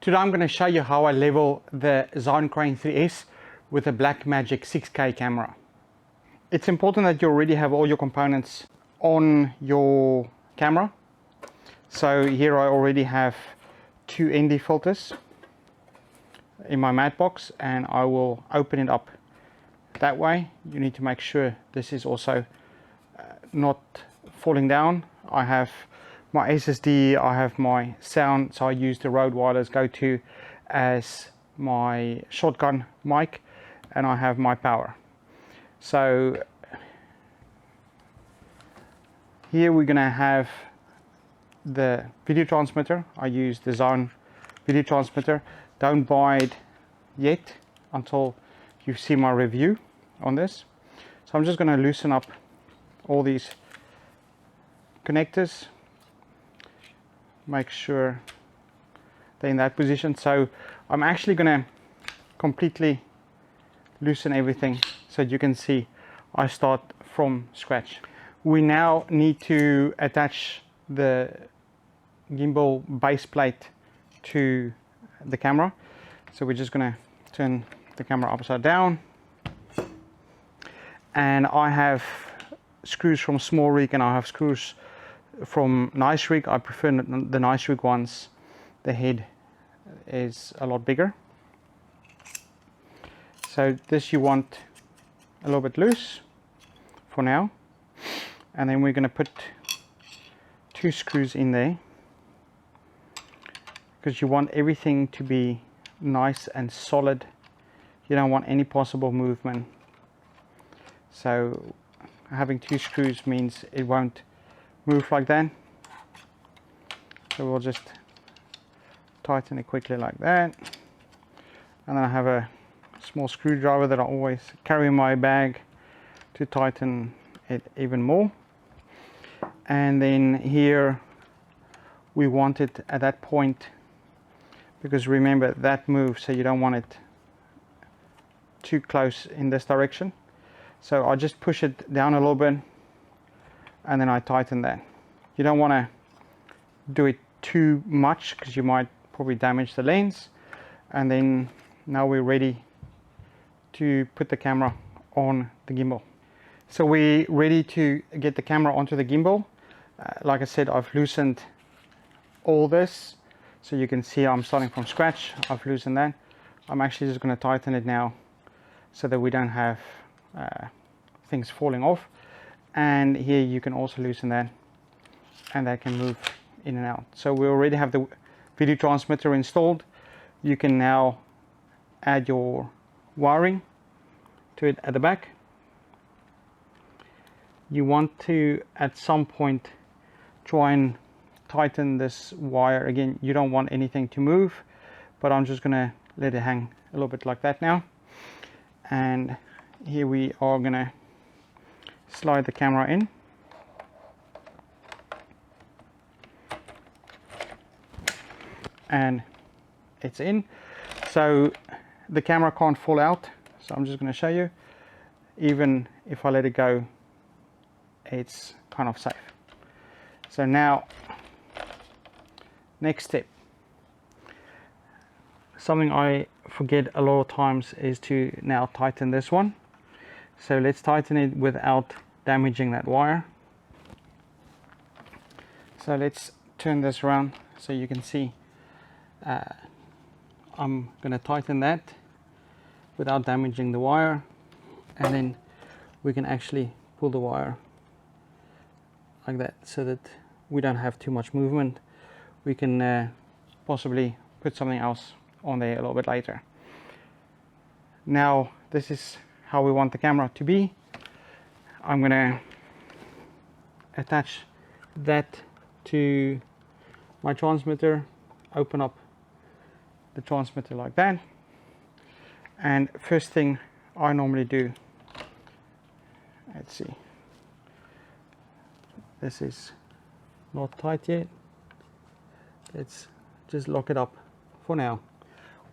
Today I'm going to show you how I level the Zhiyun Crane 3S with a Blackmagic 6K camera. It's important that you already have all your components on your camera. So here I already have two ND filters in my matte box, and I will open it up that way. You need to make sure this is also not falling down. I have my SSD, I have my sound, so I use the Rode Wireless Go-To as my shotgun mic, and I have my power. So here we're gonna have the video transmitter. I use the Zhiyun video transmitter. Don't buy it yet until you see my review on this. So I'm just going to loosen up all these connectors, make sure they're in that position. So I'm actually going to completely loosen everything so you can see I start from scratch. We now need to attach the gimbal base plate to the camera. So we're just going to turn the camera upside down, and I have screws from Smallrig and I have screws from Niceyrig. I prefer the Niceyrig ones. The head is a lot bigger. So this you want a little bit loose for now, and then we're going to put two screws in there because you want everything to be nice and solid. You don't want any possible movement. So having two screws means it won't move like that. So we'll just tighten it quickly like that. And then I have a small screwdriver that I always carry in my bag to tighten it even more. And then here we want it at that point, because remember that moves, so you don't want it too close in this direction. So I just push it down a little bit and then I tighten that. You don't want to do it too much because you might probably damage the lens. And then now we're ready to put the camera on the gimbal. So we're ready to get the camera onto the gimbal. Like I said, I've loosened all this, so you can see I'm starting from scratch. I've loosened that. I'm actually just going to tighten it now so that we don't have things falling off. And here you can also loosen that, and that can move in and out. So we already have the video transmitter installed. You can now add your wiring to it at the back. You want to at some point try and tighten this wire again. You don't want anything to move, but I'm just gonna let it hang a little bit like that now. And here we are gonna slide the camera in. And it's in. So the camera can't fall out. So I'm just gonna show you. Even if I let it go, it's kind of safe. So now, next step. Something I forget a lot of times is to now tighten this one. So let's tighten it without damaging that wire. So let's turn this around so you can see. I'm going to tighten that without damaging the wire, and then we can actually pull the wire like that so that we don't have too much movement. We can possibly put something else on there a little bit later. Now this is how we want the camera to be. I'm going to attach that to my transmitter, open up the transmitter like that, and first thing I normally do, let's see, this is not tight yet. Let's just lock it up for now.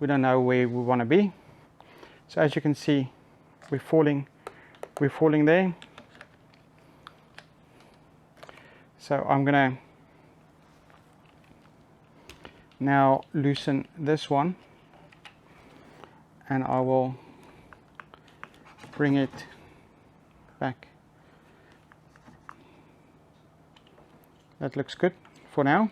We don't know where we want to be. So as you can see, we're falling there. So I'm gonna now loosen this one, and I will bring it back. That looks good for now.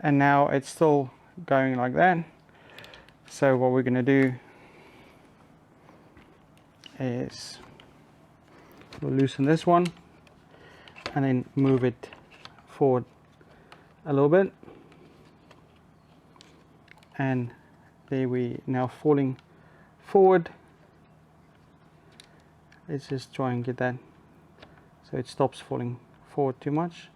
And now it's still going like that. So what we're going to do is we'll loosen this one and then move it forward a little bit, and there we now falling forward. Let's just try and get that so it stops falling forward too much.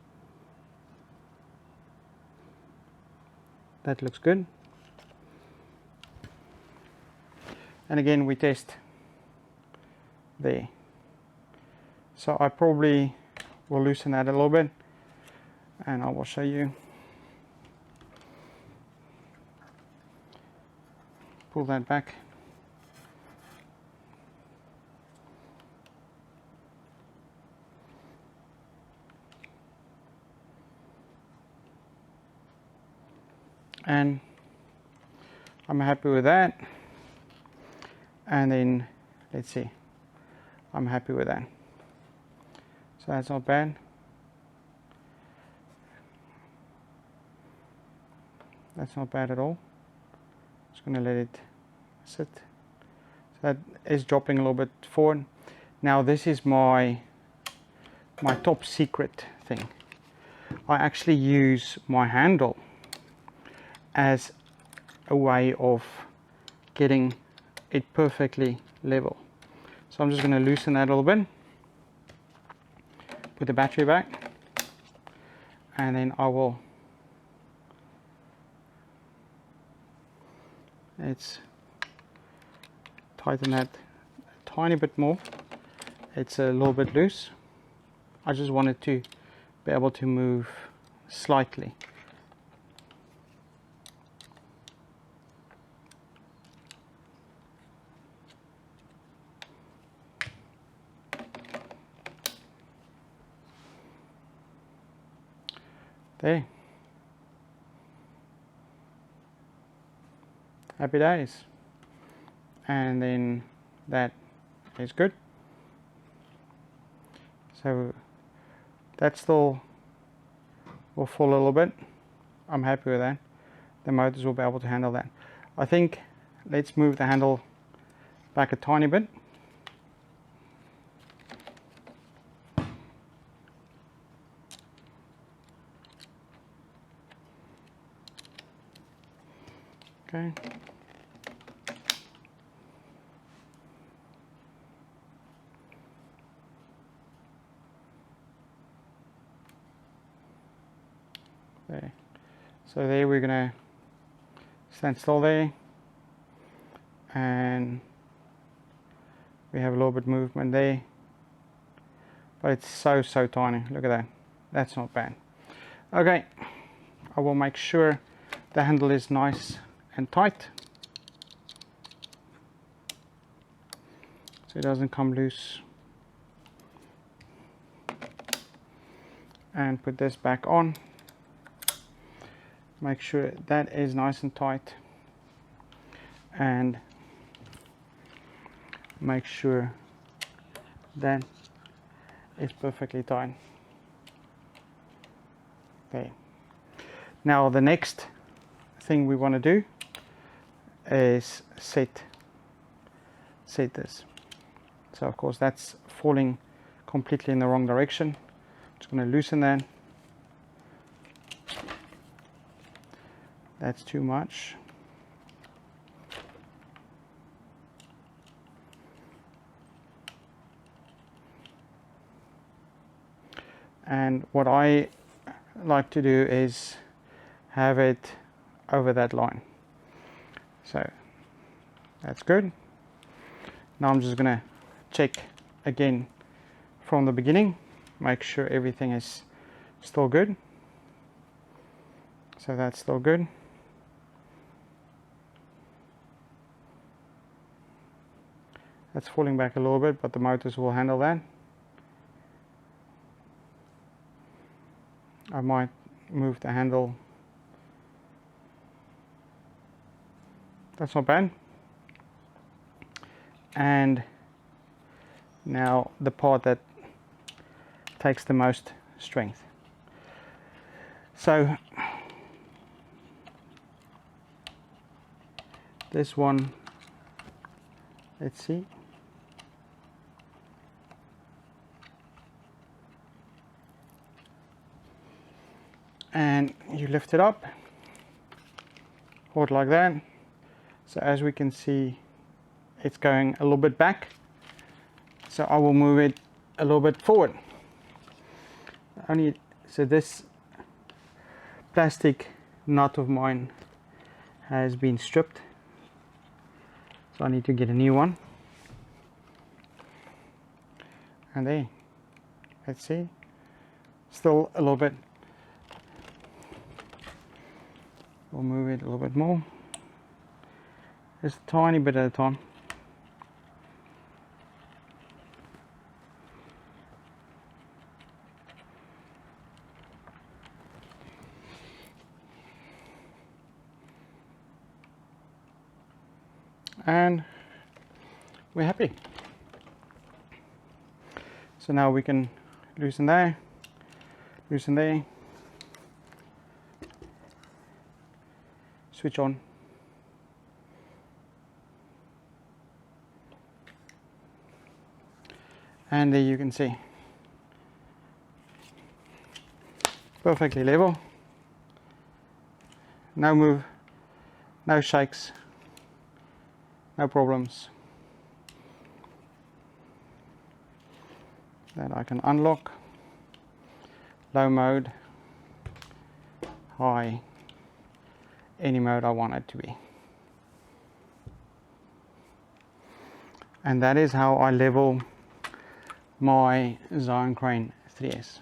That looks good. And again we test there. So I probably will loosen that a little bit, and I will show you. Pull that back. And I'm happy with that. And then let's see, I'm happy with that. So that's not bad. That's not bad at all. Just going to let it sit. So that is dropping a little bit forward. Now this is my top secret thing. I actually use my handle as a way of getting it perfectly level. So I'm just going to loosen that a little bit, put the battery back, and then I will let's tighten that a tiny bit more. It's a little bit loose. I just wanted to be able to move slightly. There. Happy days. And then that is good. So that still will fall a little bit. I'm happy with that. The motors will be able to handle that. I think let's move the handle back a tiny bit. Okay. There. So there we're gonna stand still there, and we have a little bit of movement there, but it's so tiny. Look at that. That's not bad. Okay, I will make sure the handle is nice and tight so it doesn't come loose, and put this back on. Make sure that is nice and tight, and make sure that is perfectly tight. Okay. Now the next thing we want to do is set this. So of course that's falling completely in the wrong direction. Just going to loosen that. That's too much. And what I like to do is have it over that line. So that's good. Now I'm just going to check again from the beginning, make sure everything is still good. So that's still good. That's falling back a little bit, but the motors will handle that. I might move the handle. That's not bad. And now the part that takes the most strength. So this one, let's see. And you lift it up, hold it like that. So as we can see, it's going a little bit back. So I will move it a little bit forward. So this plastic nut of mine has been stripped. So I need to get a new one. And there, let's see, still a little bit. We'll move it a little bit more. Just a tiny bit at a time. And we're happy. So now we can loosen there, loosen there, switch on. And there you can see, perfectly level, no move, no shakes, no problems. Then I can unlock, low mode, high, any mode I want it to be. And that is how I level my Zhiyun Crane 3S.